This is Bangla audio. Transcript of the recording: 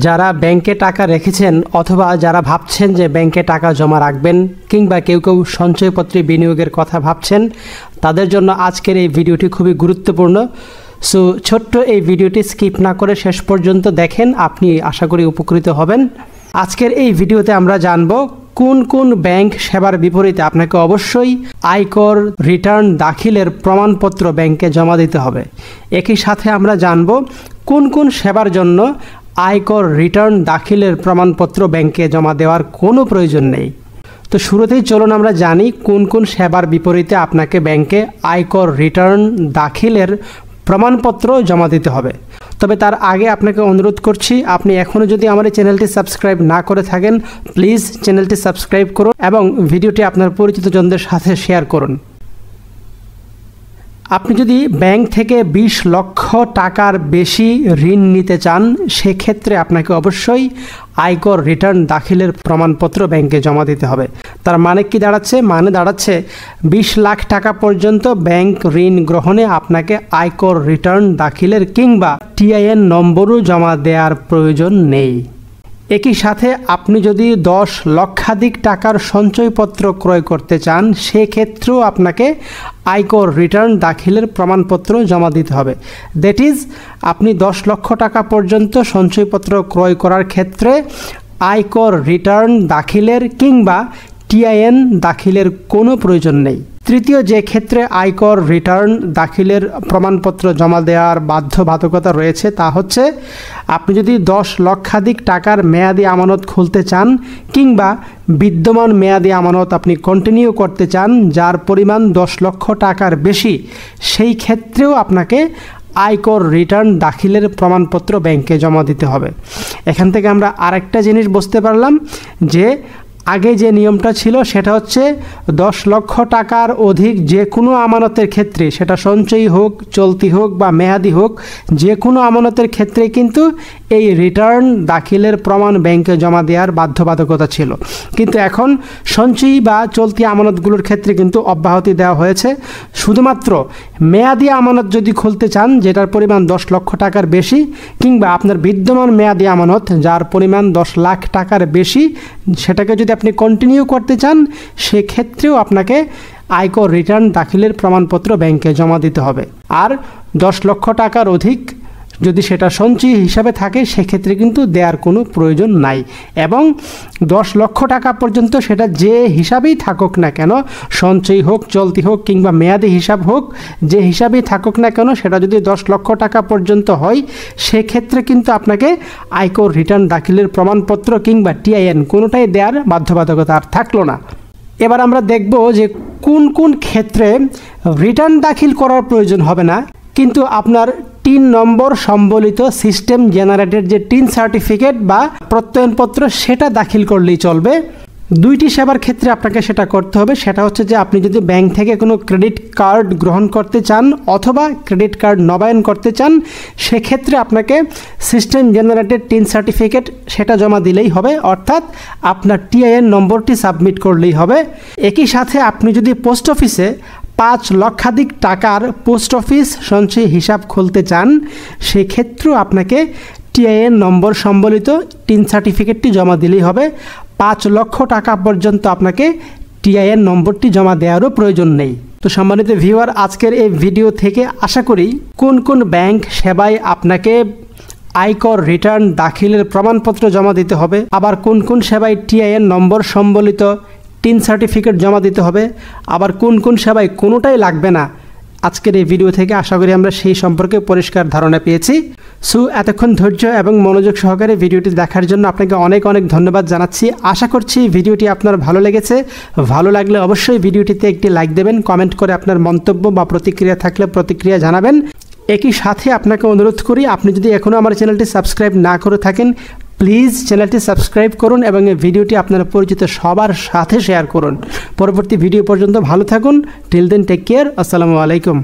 যারা ব্যাংকে টাকা রেখেছেন অথবা যারা ভাবছেন যে ব্যাংকে টাকা জমা রাখবেন কিংবা কেউ কেউ সঞ্চয়পত্রে বিনিয়োগের কথা ভাবছেন, তাদের জন্য আজকের এই ভিডিওটি খুবই গুরুত্বপূর্ণ। সো ছোট্ট এই ভিডিওটি স্কিপ না করে শেষ পর্যন্ত দেখেন, আপনি আশা করি উপকৃত হবেন। আজকের এই ভিডিওতে আমরা জানব কোন কোন ব্যাংক সেবার বিপরীতে আপনাকে অবশ্যই আয়কর রিটার্ন দাখিলের প্রমাণপত্র ব্যাংকে জমা দিতে হবে। একই সাথে আমরা জানব কোন কোন সেবার জন্য আয়কর রিটার্ন দাখিলের প্রমাণপত্র ব্যাংকে জমা দেওয়ার কোনো প্রয়োজন নেই। তো শুরুতেই চলুন আমরা জানি কোন কোন সেবার বিপরীতে আপনাকে ব্যাংকে আয়কর রিটার্ন দাখিলের প্রমাণপত্র জমা দিতে হবে। তবে তার আগে আপনাকে অনুরোধ করছি, আপনি এখনও যদি আমার এই চ্যানেলটি সাবস্ক্রাইব না করে থাকেন, প্লিজ চ্যানেলটি সাবস্ক্রাইব করুন এবং ভিডিওটি আপনার পরিচিতজনদের সাথে শেয়ার করুন। আপনি যদি ব্যাংক থেকে 20 লক্ষ টাকার বেশি ঋণ নিতে চান, সেক্ষেত্রে আপনাকে অবশ্যই আয়কর রিটার্ন দাখিলের প্রমাণপত্র ব্যাংকে জমা দিতে হবে। তার মানে কি দাঁড়াচ্ছে? মানে দাঁড়াচ্ছে 20 লাখ টাকা পর্যন্ত ব্যাংক ঋণ গ্রহণে আপনাকে আয়কর রিটার্ন দাখিলের কিংবা টিআইএন নম্বরও জমা দেওয়ার প্রয়োজন নেই। একই সাথে আপনি যদি 10 লক্ষাধিক টাকার সঞ্চয়পত্র ক্রয় করতে চান, সেক্ষেত্রেও আপনাকে আয়কর রিটার্ন দাখিলের প্রমাণপত্র জমা দিতে হবে। দ্যাট ইজ, আপনি 10 লক্ষ টাকা পর্যন্ত সঞ্চয়পত্র ক্রয় করার ক্ষেত্রে আয়কর রিটার্ন দাখিলের কিংবা টিআইএন দাখিলের কোনো প্রয়োজন নেই। তৃতীয় যে ক্ষেত্রে আয়কর রিটার্ন দাখিলের প্রমাণপত্র জমা দেওয়ার বাধ্যবাধকতা রয়েছে, তা হচ্ছে আপনি যদি 10 লক্ষাধিক টাকার মেয়াদি আমানত খুলতে চান কিংবা বিদ্যমান মেয়াদি আমানত আপনি কন্টিনিউ করতে চান যার পরিমাণ 10 লক্ষ টাকার বেশি, সেই ক্ষেত্রেও আপনাকে আয়কর রিটার্ন দাখিলের প্রমাণপত্র ব্যাংকে জমা দিতে হবে। এখান থেকে আমরা আরেকটা জিনিস বুঝতে পারলাম যে আগে যে নিয়মটা ছিল সেটা হচ্ছে 10 লক্ষ টাকার অধিক যে কোনো আমানতের ক্ষেত্রে, সেটা সঞ্চয়ী হোক, চলতি হোক বা মেয়াদি হোক, যে কোনো আমানতের ক্ষেত্রে কিন্তু এই রিটার্ন দাখিলের প্রমাণ ব্যাংকে জমা দেওয়ার বাধ্যবাধকতা ছিল। কিন্তু এখন সঞ্চয়ী বা চলতি আমানতগুলোর ক্ষেত্রে কিন্তু অব্যাহতি দেওয়া হয়েছে। শুধুমাত্র মেয়াদি আমানত যদি খুলতে চান যেটার পরিমাণ 10 লক্ষ টাকার বেশি কিংবা আপনার বিদ্যমান মেয়াদি আমানত যার পরিমাণ 10 লাখ টাকার বেশি, সেটাকে যদি আপনি কন্টিনিউ করতে চান, সেক্ষেত্রেও আপনাকে আয়কর রিটার্ন দাখিলের প্রমাণপত্র ব্যাংকে জমা দিতে হবে। আর 10 লক্ষ টাকার অধিক যদি সেটা সঞ্চয়ী হিসাবে থাকে, সেক্ষেত্রে কিন্তু দেওয়ার কোনো প্রয়োজন নাই। এবং 10 লক্ষ টাকা পর্যন্ত সেটা যে হিসাবেই থাকুক না কেন, সঞ্চয়ী হোক, চলতি হোক কিংবা মেয়াদি হিসাব হোক, যে হিসাবেই থাকুক না কেন, সেটা যদি 10 লক্ষ টাকা পর্যন্ত হয়, সেক্ষেত্রে কিন্তু আপনাকে আয়কর রিটার্ন দাখিলের প্রমাণপত্র কিংবা টিআইএন কোনোটাই দেওয়ার বাধ্যবাধকতা আর থাকলো না। এবার আমরা দেখব যে কোন কোন ক্ষেত্রে রিটার্ন দাখিল করার প্রয়োজন হবে না, কিন্তু আপনার 3 নম্বর সম্বলিত সিস্টেম জেনারেটেড যে টিন সার্টিফিকেট বা প্রত্যয়নপত্র, সেটা দাখিল করলেই চলবে। 2টি সেবার ক্ষেত্রে আপনাকে সেটা করতে হবে। সেটা হচ্ছে যে আপনি যদি ব্যাংক থেকে কোনো ক্রেডিট কার্ড গ্রহণ করতে চান অথবা ক্রেডিট কার্ড নবায়ন করতে চান, সেক্ষেত্রে আপনাকে সিস্টেম জেনারেটেড টিন সার্টিফিকেট সেটা জমা দিলেই হবে, অর্থাৎ আপনার টিআইএন নম্বরটি সাবমিট করলেই হবে। একই সাথে আপনি যদি পোস্ট অফিসে 5 লক্ষাধিক টাকার পোস্ট অফিস সঞ্চয় হিসাব খুলতে চান, সেক্ষেত্রেও আপনাকে টিআইএন নম্বর সম্বলিত টিন সার্টিফিকেটটি জমা দিলেই হবে। 5 লক্ষ টাকা পর্যন্ত আপনাকে টিআইএন নম্বরটি জমা দেওয়ারও প্রয়োজন নেই। তো সম্মানিত ভিউয়ার, আজকের এই ভিডিও থেকে আশা করি কোন কোন ব্যাংক সেবায় আপনাকে আয়কর রিটার্ন দাখিলের প্রমাণপত্র জমা দিতে হবে, আবার কোন কোন সেবায় টিআইএন নম্বর সম্বলিত টিন সার্টিফিকেট জমা দিতে হবে, আবার কোন কোন সেবায় কোনোটাই লাগবে না, আজকের এই ভিডিও থেকে আশা করি আমরা সেই সম্পর্কে পরিষ্কার ধারণা পেয়েছি। সো এতক্ষণ ধৈর্য এবং মনোযোগ সহকারে ভিডিওটি দেখার জন্য আপনাকে অনেক অনেক ধন্যবাদ জানাচ্ছি। আশা করছি ভিডিওটি আপনার ভালো লেগেছে। ভালো লাগলে অবশ্যই ভিডিওটিতে একটি লাইক দেবেন, কমেন্ট করে আপনার মন্তব্য বা প্রতিক্রিয়া থাকলে প্রতিক্রিয়া জানাবেন। একই সাথে আপনাকে অনুরোধ করি, আপনি যদি এখনও আমার চ্যানেলটি সাবস্ক্রাইব না করে থাকেন, প্লিজ চ্যানেলটি সাবস্ক্রাইব করুন এবং এই ভিডিওটি আপনার পরিচিত সবার সাথে শেয়ার করুন। পরবর্তী ভিডিও পর্যন্ত ভালো থাকুন। Till then, take care. আসসালামু আলাইকুম।